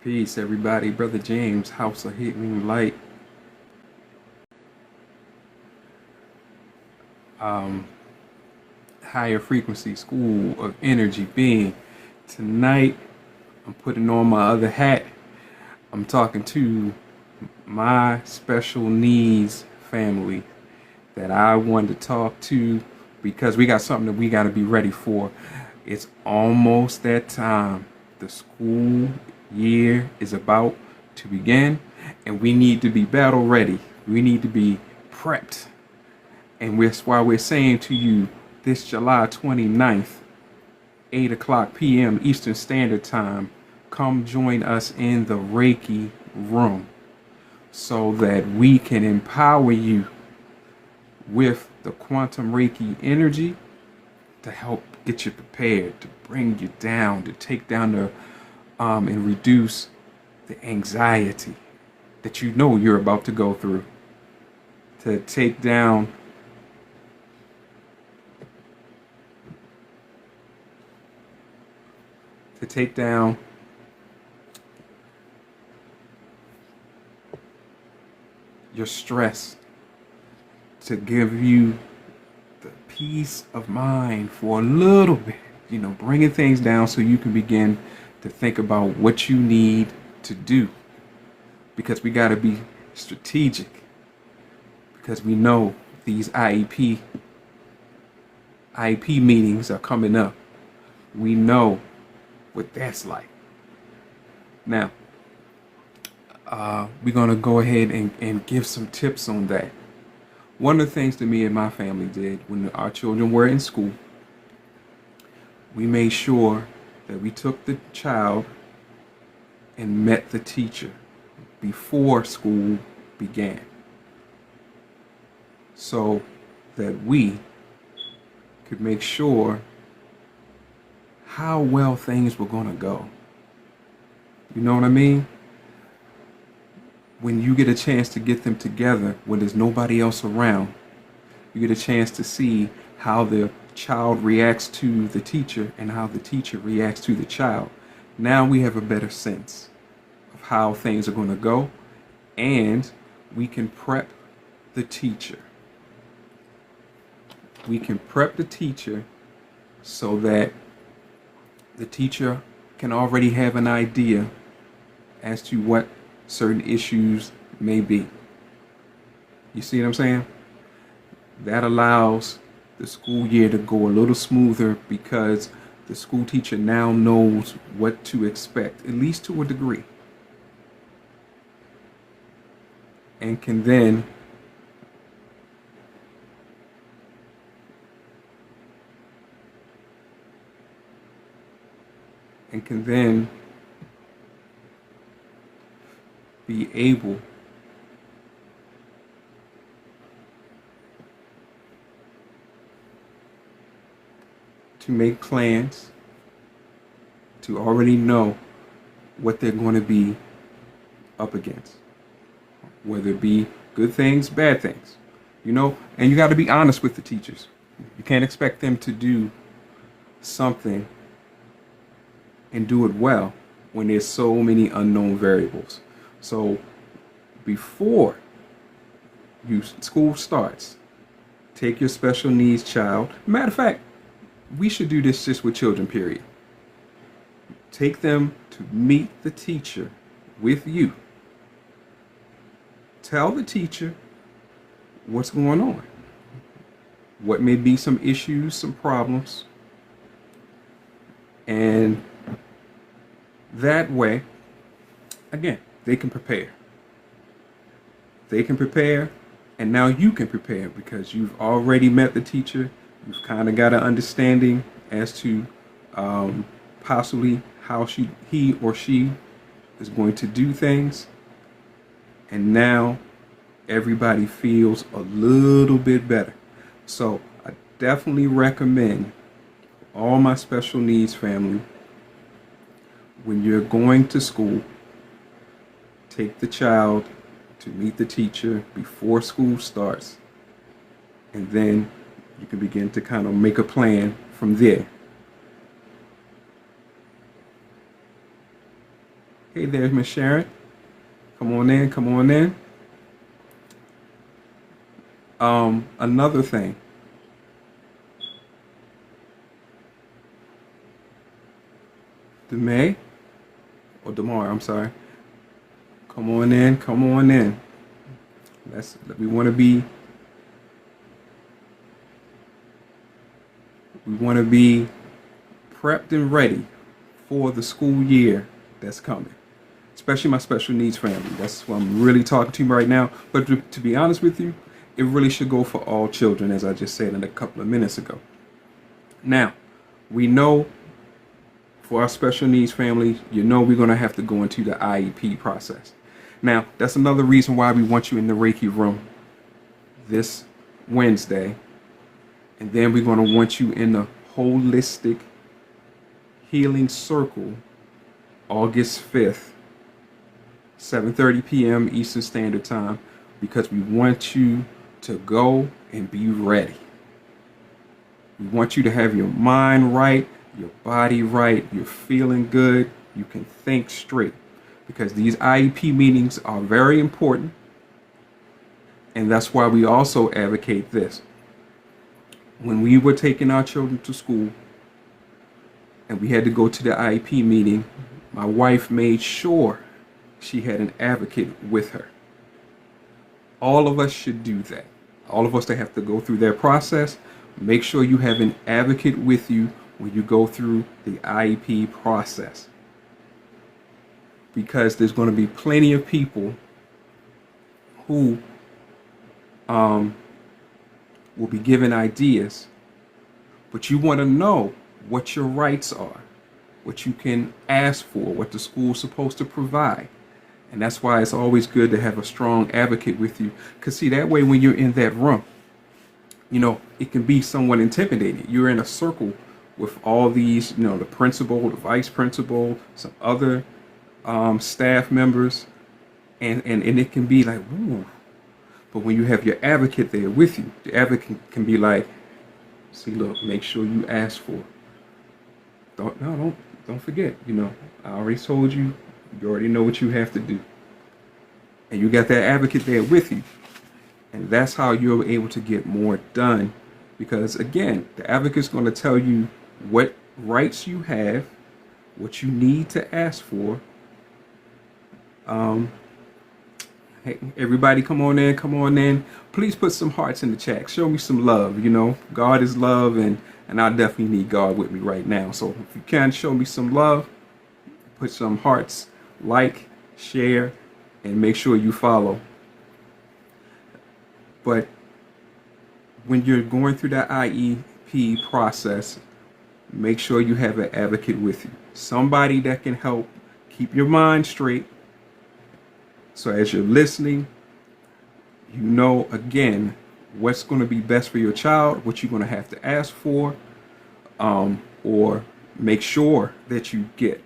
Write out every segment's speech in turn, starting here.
Peace, everybody. Brother James, House of Healing Light. Um, Higher frequency school of energy being. Tonight, I'm putting on my other hat. I'm talking to my special needs family that I wanted to talk to because we got something that we got to be ready for. It's almost that time. The school year is about to begin, and we need to be battle ready. We need to be prepped. And that's why we're saying to you this July 29th, 8 o'clock p.m. Eastern Standard Time, come join us in the Reiki room so that we can empower you with the quantum Reiki energy to help get you prepared, to bring you down, to take down the and reduce the anxiety that you know you're about to go through, to take down your stress, to give you the peace of mind for a little bit, bringing things down so you can begin to think about what you need to do. Because we got to be strategic, because we know these IEP meetings are coming up. We know what that's like. Now, we're going to go ahead and give some tips on that. One of the things that me and my family did when our children were in school, we made sure that we took the child and met the teacher before school began, so that we could make sure how well things were going to go. You know what I mean? When you get a chance to get them together when there's nobody else around, you get a chance to see how the child reacts to the teacher and how the teacher reacts to the child. Now we have a better sense of how things are going to go, and we can prep the teacher. We can prep the teacher so that the teacher can already have an idea as to what certain issues may be. You see what I'm saying? That allows the school year to go a little smoother because the school teacher now knows what to expect, at least to a degree, and can then be able to make plans, to already know what they're going to be up against, whether it be good things, bad things, and you got to be honest with the teachers. You can't expect them to do something and do it well when there's so many unknown variables. So before school starts, take your special needs child. Matter of fact, we should do this just with children, period. Take them to meet the teacher with you. Tell the teacher what's going on, what may be some issues, some problems, and that way, again, they can prepare. They can prepare, and now you can prepare because you've already met the teacher. You've kind of got an understanding as to possibly how he or she is going to do things. And now everybody feels a little bit better. So I definitely recommend all my special needs family, when you're going to school, take the child to meet the teacher before school starts, and then you can begin to kind of make a plan from there. Hey there, Miss Sharon. Come on in, come on in. Another thing. Demay or Demar, I'm sorry. Come on in, come on in. We want to be prepped and ready for the school year that's coming. Especially my special needs family. That's what I'm really talking to right now. But to be honest with you, it really should go for all children, as I just said in a couple of minutes ago. Now, we know for our special needs family, we're going to have to go into the IEP process. Now, that's another reason why we want you in the Reiki room this Wednesday. And then we're going to want you in the holistic healing circle August 5th, 7:30 p.m. Eastern Standard Time, because we want you to go and be ready. We want you to have your mind right, your body right, you're feeling good, you can think straight. Because these IEP meetings are very important. And that's why we also advocate this. When we were taking our children to school and we had to go to the IEP meeting, my wife made sure she had an advocate with her. All of us should do that. All of us that have to go through that process, make sure you have an advocate with you when you go through the IEP process. Because there's going to be plenty of people who will be given ideas, but you want to know what your rights are, what you can ask for, what the school's supposed to provide. And that's why it's always good to have a strong advocate with you. Because see, that way when you're in that room, it can be somewhat intimidating. You're in a circle with all these, the principal, the vice principal, some other staff members, and it can be like, ooh. But when you have your advocate there with you, the advocate can be like, see, look, make sure you ask for it. Don't forget, I already told you, you already know what you have to do. And you got that advocate there with you. And that's how you're able to get more done. Because again, the advocate's going to tell you what rights you have, what you need to ask for. Hey, everybody, come on in. Please put some hearts in the chat. Show me some love. God is love, and I definitely need God with me right now. So if you can show me some love, put some hearts, like, share, and make sure you follow. But when you're going through that IEP process, make sure you have an advocate with you. Somebody that can help keep your mind straight. So as you're listening, again, what's going to be best for your child, what you're going to have to ask for, or make sure that you get.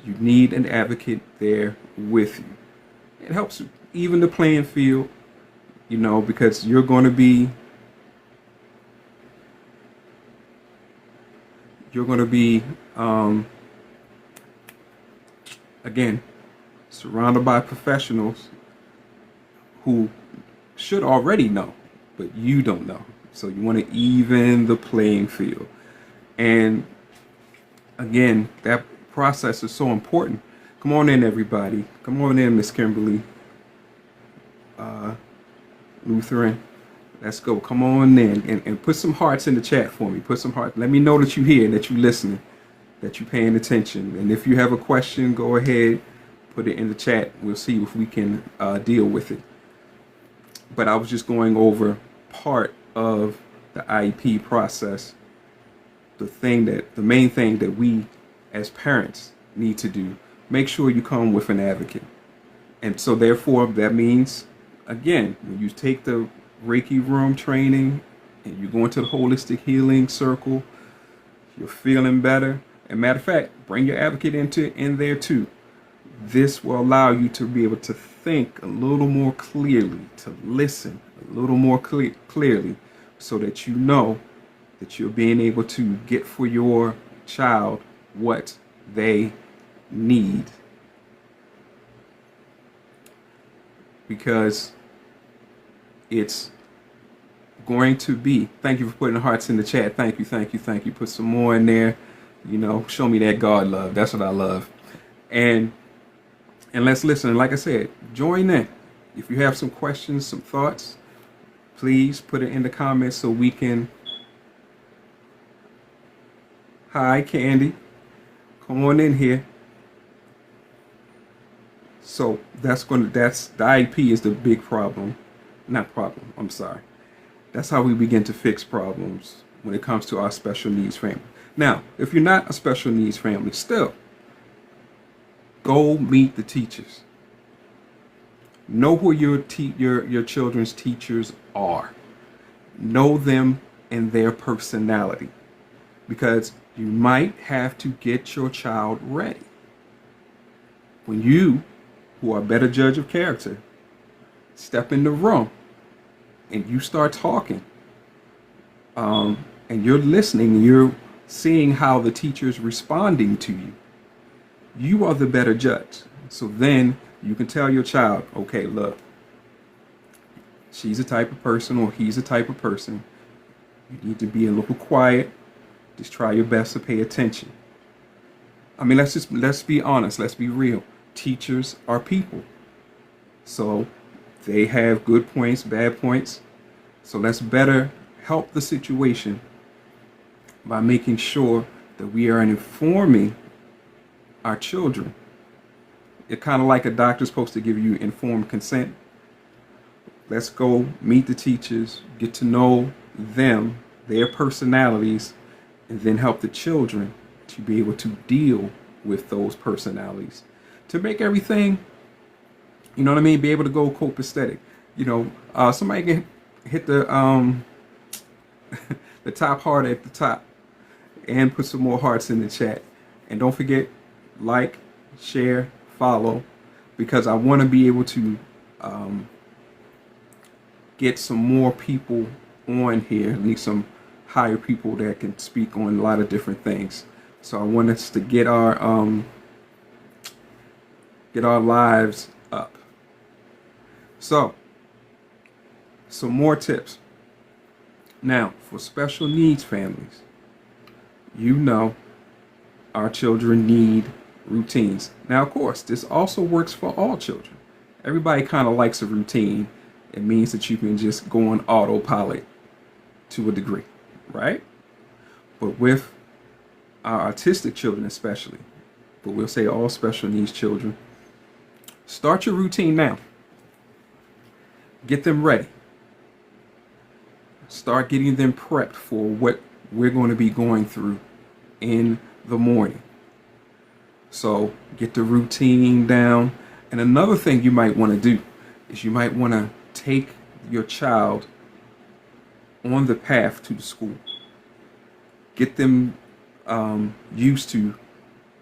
You need an advocate there with you. It helps even the playing field, because you're going to be again, surrounded by professionals who should already know, but you don't know. So you want to even the playing field. And again, that process is so important. Come on in, everybody. Come on in, Miss Kimberly. Lutheran. Let's go. Come on in and put some hearts in the chat for me. Put some hearts. Let me know that you're here, that you're listening, that you're paying attention. And if you have a question, go ahead, put it in the chat. We'll see if we can deal with it. But I was just going over part of the IEP process. The main thing that we as parents need to do, make sure you come with an advocate. And so therefore that means, again, when you take the Reiki room training and you go into the holistic healing circle, you're feeling better. And matter of fact, bring your advocate in there too. This will allow you to be able to think a little more clearly, to listen a little more clearly, so that you know that you're being able to get for your child what they need, because it's going to be. Thank you for putting the hearts in the chat. Thank you, thank you, thank you. Put some more in there. You know, show me that God love. That's what I love. And let's listen. Like I said, join in. If you have some questions, some thoughts, please put it in the comments so we can. Hi, Candy. Come on in here. So that's the IEP is the big problem. Not problem, I'm sorry. That's how we begin to fix problems when it comes to our special needs family. Now, if you're not a special needs family, still, go meet the teachers. Know who your children's teachers are. Know them and their personality, because you might have to get your child ready. When you, who are a better judge of character, step in the room and you start talking, and you're listening, you're seeing how the teacher's responding to you, you are the better judge. So then you can tell your child, okay, look, she's a type of person or he's a type of person. You need to be a little quiet. Just try your best to pay attention. I mean, let's be honest. Let's be real. Teachers are people. So they have good points, bad points. So let's better help the situation by making sure that we are informing our children. It's kind of like a doctor's supposed to give you informed consent. Let's go meet the teachers, get to know them, their personalities, and then help the children to be able to deal with those personalities, to make everything, you know what I mean, be able to go copacetic. You know, somebody can hit the the top heart at the top and put some more hearts in the chat. And don't forget, like, share, follow, because I want to be able to get some more people on here, at least some higher people that can speak on a lot of different things. So I want us to get our lives up. So some more tips. Now, for special needs families, you know our children need routines. Now, of course, this also works for all children. Everybody kind of likes a routine. It means that you can just go on autopilot to a degree, right? But with our autistic children especially, but we'll say all special needs children, start your routine now. Get them ready. Start getting them prepped for what we're going to be going through in the morning. So get the routine down. And another thing you might want to do is you might want to take your child on the path to the school. Get them used to,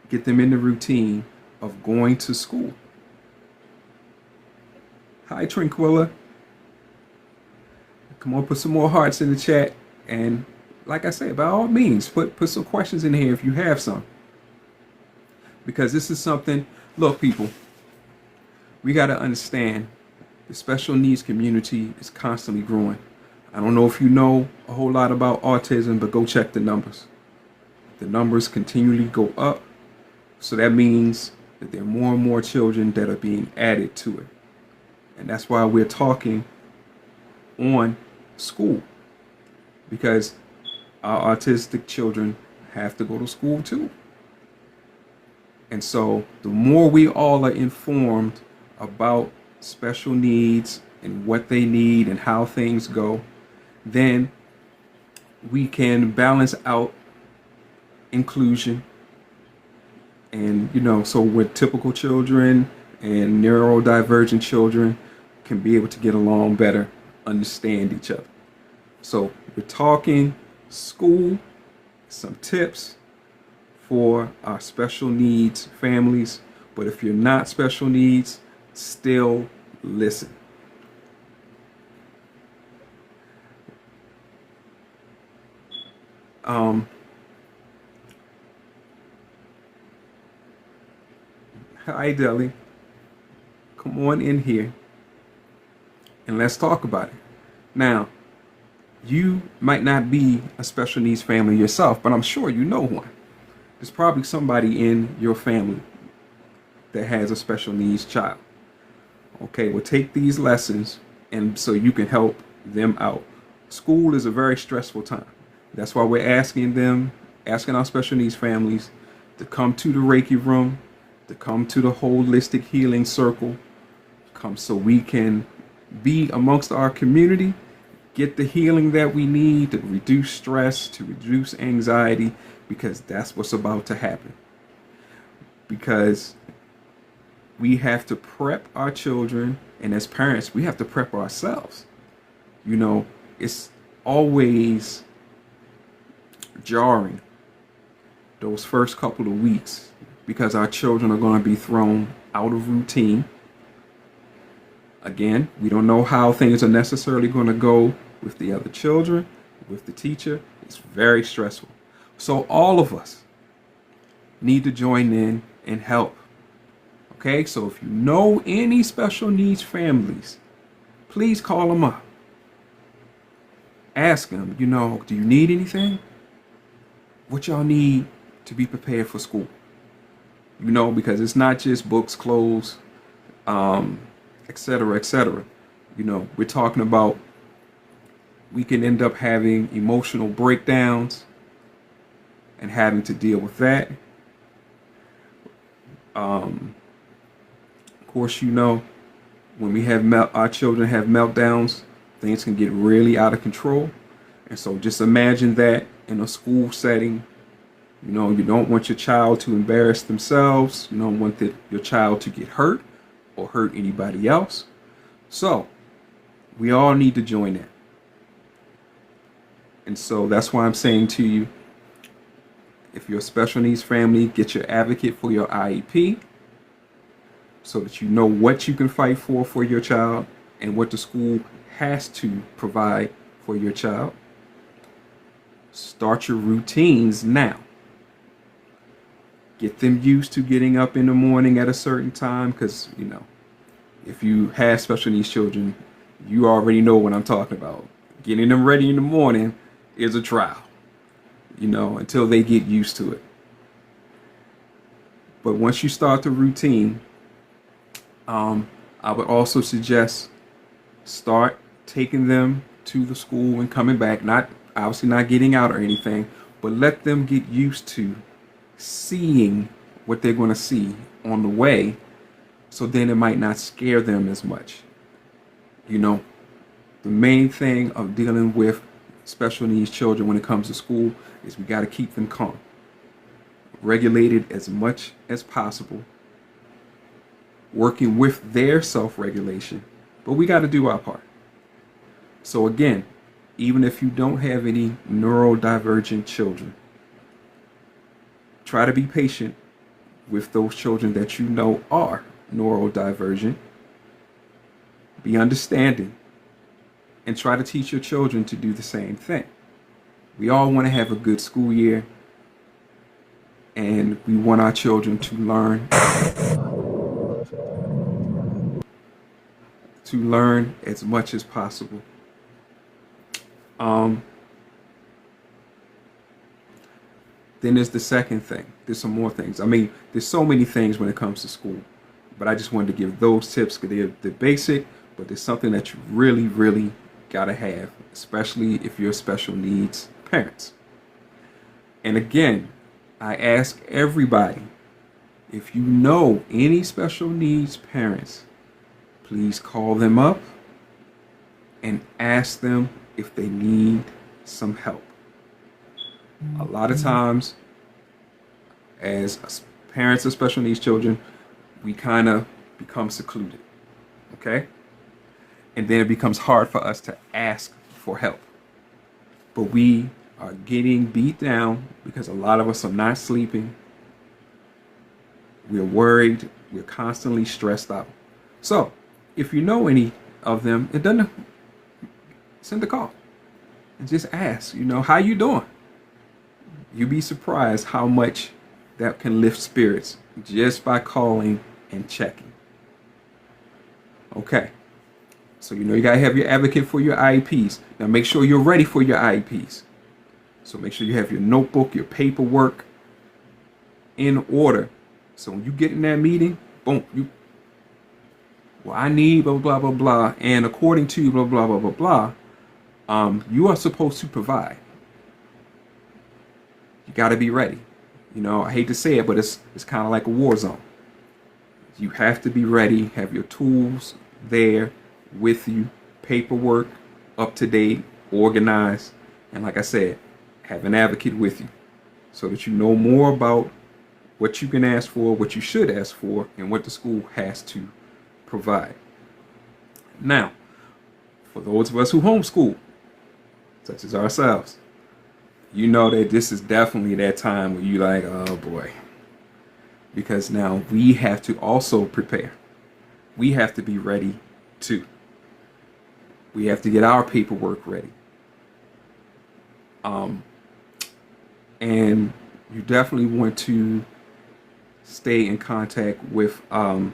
get them in the routine of going to school. Hi, Tranquilla. Come on, put some more hearts in the chat. And like I said, by all means, put some questions in here if you have some. Because this is something, look, people, we got to understand the special needs community is constantly growing. I don't know if you know a whole lot about autism, but go check the numbers. The numbers continually go up. So that means that there are more and more children that are being added to it. And that's why we're talking on school, because our autistic children have to go to school too. And so the more we all are informed about special needs and what they need and how things go, then we can balance out inclusion. And, you know, so with typical children and neurodivergent children can be able to get along better, understand each other. So we're talking school, some tips for our special needs families. But if you're not special needs, still listen. Hi, Deli. Come on in here and let's talk about it. Now, you might not be a special needs family yourself, but I'm sure you know one. There's probably somebody in your family that has a special needs child. Okay, well, take these lessons and so you can help them out. School is a very stressful time. That's why we're asking our special needs families to come to the Reiki room, to come to the holistic healing circle, come so we can be amongst our community, get the healing that we need to reduce stress, to reduce anxiety, because that's what's about to happen. Because we have to prep our children, and as parents, we have to prep ourselves. You know, it's always jarring those first couple of weeks because our children are going to be thrown out of routine. Again, we don't know how things are necessarily going to go with the other children, with the teacher. It's very stressful. So all of us need to join in and help. Okay, so if you know any special needs families, please call them up. Ask them, do you need anything? What y'all need to be prepared for school? Because it's not just books, clothes, etc., etc. We're talking about we can end up having emotional breakdowns and having to deal with that. Of course, when we have our children have meltdowns, things can get really out of control. And so just imagine that in a school setting. You don't want your child to embarrass themselves. You don't want your child to get hurt or hurt anybody else. So we all need to join in. And so that's why I'm saying to you, if you're a special needs family, get your advocate for your IEP so that you know what you can fight for your child and what the school has to provide for your child. Start your routines now. Get them used to getting up in the morning at a certain time because, if you have special needs children, you already know what I'm talking about. Getting them ready in the morning is a trial, until they get used to it. But once you start the routine, I would also suggest start taking them to the school and coming back, obviously not getting out or anything, but let them get used to seeing what they're going to see on the way, so then it might not scare them as much. The main thing of dealing with special needs children when it comes to school is we got to keep them calm, regulated as much as possible, working with their self-regulation, but we got to do our part. So again, even if you don't have any neurodivergent children, try to be patient with those children that you know are neurodivergent. Be understanding and try to teach your children to do the same thing. We all want to have a good school year, and we want our children to learn as much as possible. Then there's the second thing. There's some more things. There's so many things when it comes to school, but I just wanted to give those tips because they're basic, but there's something that you really, really gotta have, especially if you're special needs parents. And again, I ask everybody, if you know any special needs parents, please call them up and ask them if they need some help. A lot of times, as parents of special needs children, we kind of become secluded, okay? And then it becomes hard for us to ask for help. But we are getting beat down because a lot of us are not sleeping. We're worried. We're constantly stressed out. So, if you know any of them, send a call and just ask, how you doing? You'd be surprised how much that can lift spirits just by calling and checking. Okay. So you know you gotta have your advocate for your IEPs. Now make sure you're ready for your IEPs. So make sure you have your notebook, your paperwork in order. So when you get in that meeting, boom, well, I need blah blah blah blah, and according to blah blah blah blah blah, you are supposed to provide. You got to be ready. You know, I hate to say it, but it's kind of like a war zone. You have to be ready. Have your tools there with you, paperwork up to date, organized, and like I said, have an advocate with you so that you know more about what you can ask for, what you should ask for, and what the school has to provide. Now, for those of us who homeschool, such as ourselves, you know that this is definitely that time where you like, oh boy, because now we have to also prepare. We have to be ready too. We have to get our paperwork ready. And you definitely want to stay in contact with, I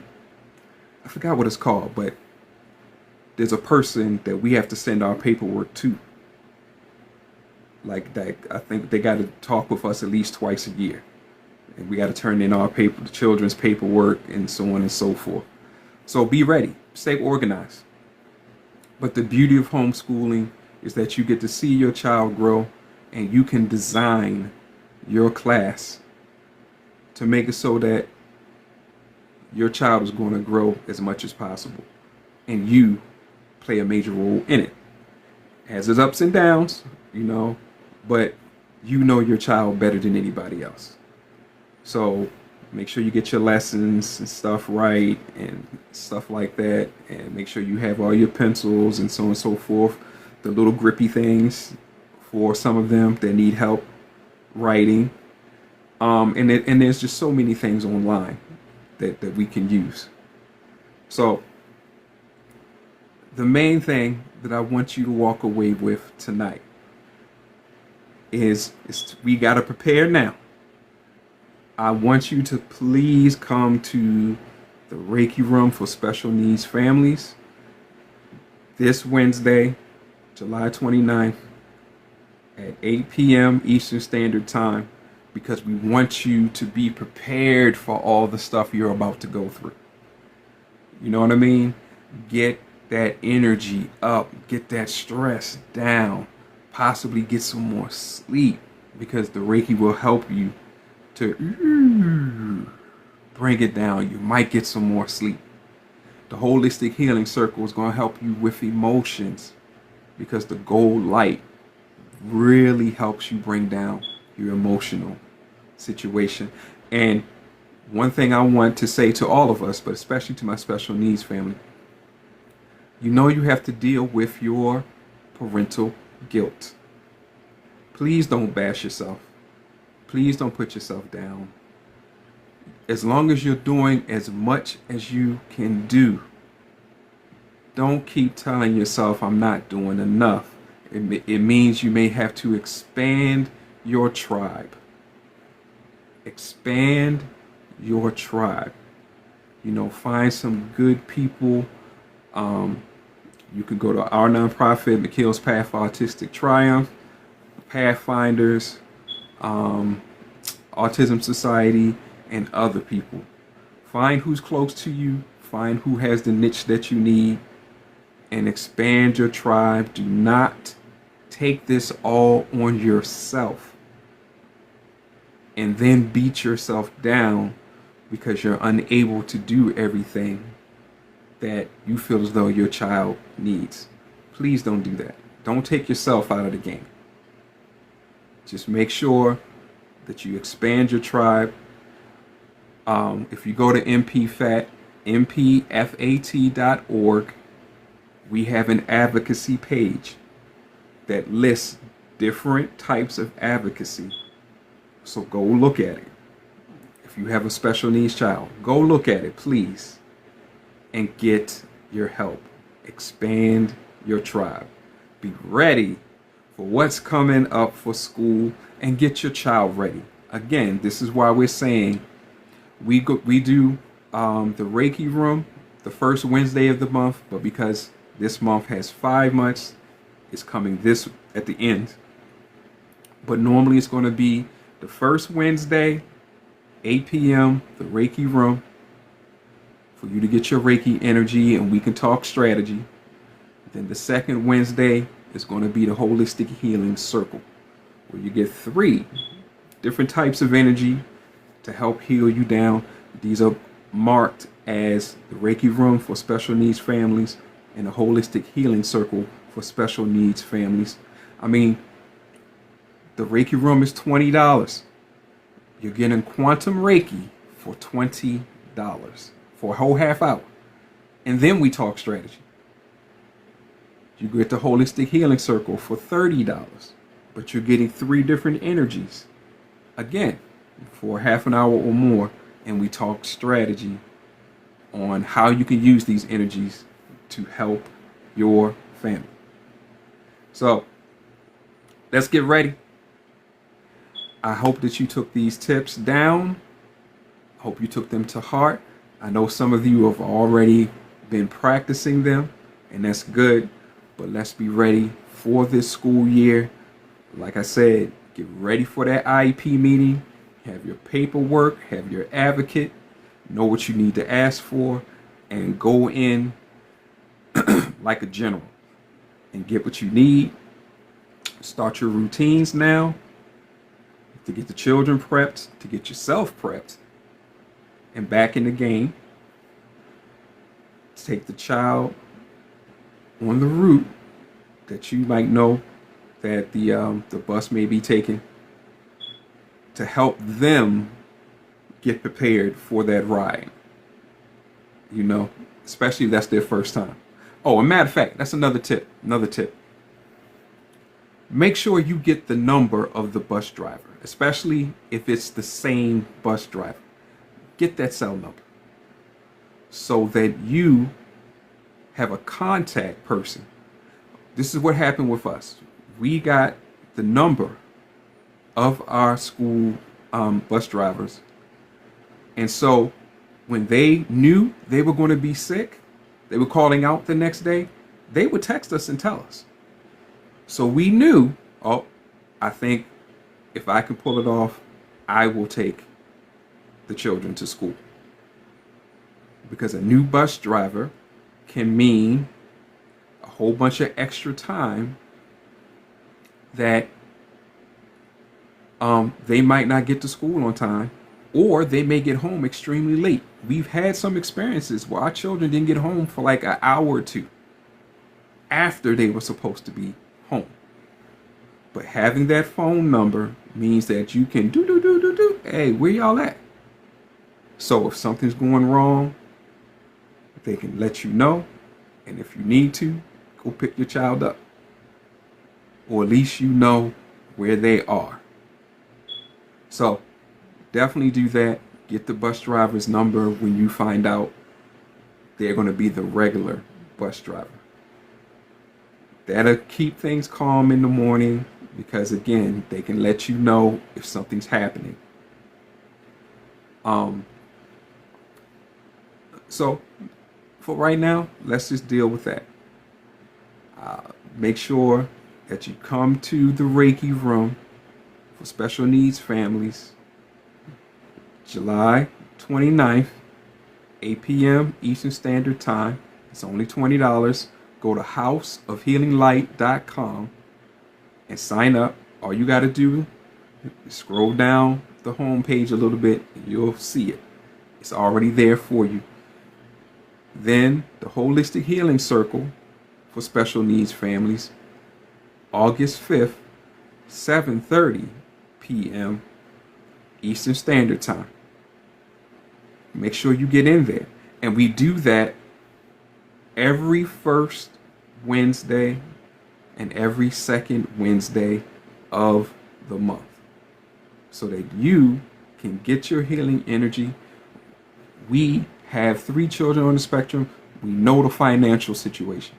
forgot what it's called, but there's a person that we have to send our paperwork to. Like that, I think they got to talk with us at least twice a year. And we got to turn in our the children's paperwork and so on and so forth. So be ready, stay organized. But the beauty of homeschooling is that you get to see your child grow and you can design your class to make it so that your child is going to grow as much as possible. And you play a major role in it. It has its ups and downs, you know, but you know your child better than anybody else. So make sure you get your lessons and stuff right and stuff like that. And make sure you have all your pencils and so on and so forth. The little grippy things for some of them that need help writing. And there's just so many things online that we can use. So the main thing that I want you to walk away with tonight is we got to prepare now. I want you to please come to the Reiki Room for Special Needs Families this Wednesday, July 29th at 8 p.m. Eastern Standard Time, because we want you to be prepared for all the stuff you're about to go through. You know what I mean? Get that energy up, get that stress down, possibly get some more sleep, because the Reiki will help you to bring it down. You might get some more sleep. The Holistic Healing Circle is going to help you with emotions, because the gold light really helps you bring down your emotional situation. And one thing I want to say to all of us, but especially to my special needs family, you know you have to deal with your parental guilt. Please don't bash yourself. Please don't put yourself down. As long as you're doing as much as you can do, don't keep telling yourself I'm not doing enough. It means you may have to expand your tribe. Expand your tribe. You know, find some good people. You could go to our nonprofit, McKeel's Path for Autistic Triumph, Pathfinders, Autism Society, and other people. Find who's close to you. Find who has the niche that you need, and expand your tribe. Do not take this all on yourself and then beat yourself down because you're unable to do everything that you feel as though your child needs. Please don't do that. Don't take yourself out of the game. Just make sure that you expand your tribe. If you go to mpfat.org, we have an advocacy page that lists different types of advocacy. So go look at it. If you have a special needs child, go look at it, please, and get your help. Expand your tribe. Be ready for what's coming up for school and get your child ready. Again, this is why we're saying we do the Reiki room the first Wednesday of the month, but because this month has 5 months, it's coming this at the end. But normally it's going to be the first Wednesday, 8 p.m., the Reiki room, for you to get your Reiki energy and we can talk strategy. Then the second Wednesday is going to be the Holistic Healing Circle, where you get 3 different types of energy to help heal you down. These are marked as the Reiki room for special needs families and the Holistic Healing Circle for special needs families. I mean, the Reiki room is $20. You're getting quantum Reiki for $20 for a whole half hour. And then we talk strategy. You get the Holistic Healing Circle for $30, but you're getting 3 different energies. Again, for half an hour or more, and we talk strategy on how you can use these energies to help your family. So, let's get ready. I hope that you took these tips down. I hope you took them to heart. I know some of you have already been practicing them, and that's good, but let's be ready for this school year. Like I said, get ready for that IEP meeting. Have your paperwork, have your advocate, know what you need to ask for, and go in like a general and get what you need. Start your routines now to get the children prepped, to get yourself prepped, and back in the game. Take the child on the route that you might know that the bus may be taking, to help them get prepared for that ride. You know, especially if that's their first time. Oh, a matter of fact, that's another tip. Make sure you get the number of the bus driver, especially if it's the same bus driver. Get that cell number so that you have a contact person. This is what happened with us. We got the number of our school bus drivers. And so when they knew they were going to be sick, they were calling out the next day, they would text us and tell us. So we knew, oh, I think if I can pull it off, I will take the children to school. Because a new bus driver can mean a whole bunch of extra time that they might not get to school on time, or they may get home extremely late. We've had some experiences where our children didn't get home for like an hour or 2 after they were supposed to be home. But having that phone number means that you can hey, where y'all at? So if something's going wrong, they can let you know, and if you need to, go pick your child up, or at least you know where they are. So definitely do that. Get the bus driver's number when you find out they're going to be the regular bus driver. That'll keep things calm in the morning, because again, they can let you know if something's happening. So for right now, let's just deal with that. Make sure that you come to the Reiki room for special needs families, July 29th, 8 p.m. Eastern Standard Time. It's only $20. Go to houseofhealinglight.com and sign up. All you got to do is scroll down the home page a little bit and you'll see it. It's already there for you. Then the Holistic Healing Circle for special needs families, August 5th, 7:30 p.m. Eastern Standard Time. Make sure you get in there. And we do that every first Wednesday and every second Wednesday of the month, so that you can get your healing energy. We have 3 children on the spectrum. We know the financial situation.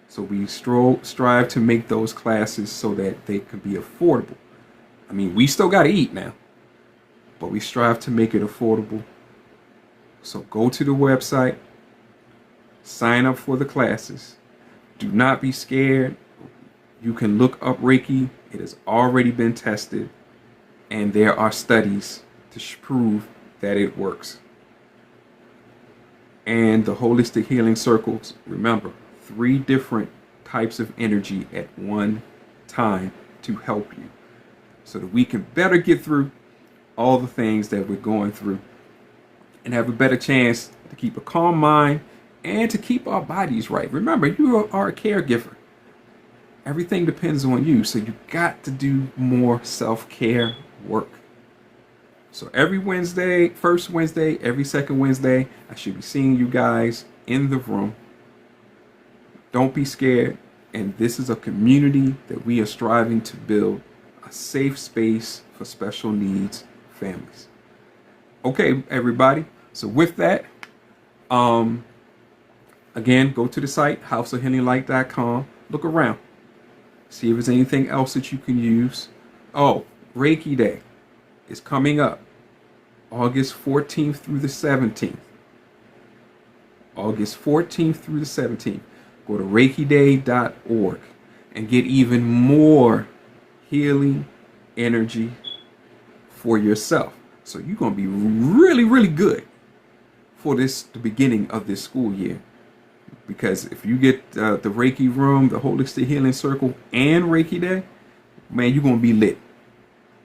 So we strive to make those classes so that they can be affordable. I mean, we still got to eat now, but we strive to make it affordable. So go to the website, sign up for the classes. Do not be scared. You can look up Reiki. It has already been tested, and there are studies to prove that it works. And the holistic healing circles, remember, 3 different types of energy at one time to help you so that we can better get through all the things that we're going through and have a better chance to keep a calm mind and to keep our bodies right. Remember, you are a caregiver. Everything depends on you, so you got to do more self-care work. So every Wednesday, first Wednesday, every second Wednesday, I should be seeing you guys in the room. Don't be scared. And this is a community that we are striving to build, a safe space for special needs families. Okay, everybody. So with that, again, go to the site, houseofhealinglight.com. Look around. See if there's anything else that you can use. Oh, Reiki Day is coming up August 14th through the 17th. August 14th through the 17th. Go to reikiday.org and get even more healing energy for yourself. So you're going to be really, really good for the beginning of this school year. Because if you get the Reiki room, the Holistic Healing Circle, and Reiki Day, man, you're going to be lit.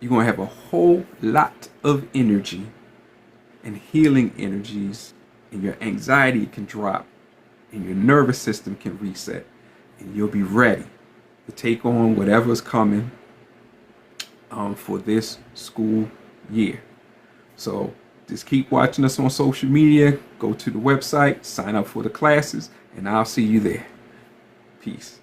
You're going to have a whole lot of energy and healing energies, and your anxiety can drop, and your nervous system can reset, and you'll be ready to take on whatever's coming for this school year. So just keep watching us on social media. Go to the website, sign up for the classes, and I'll see you there. Peace.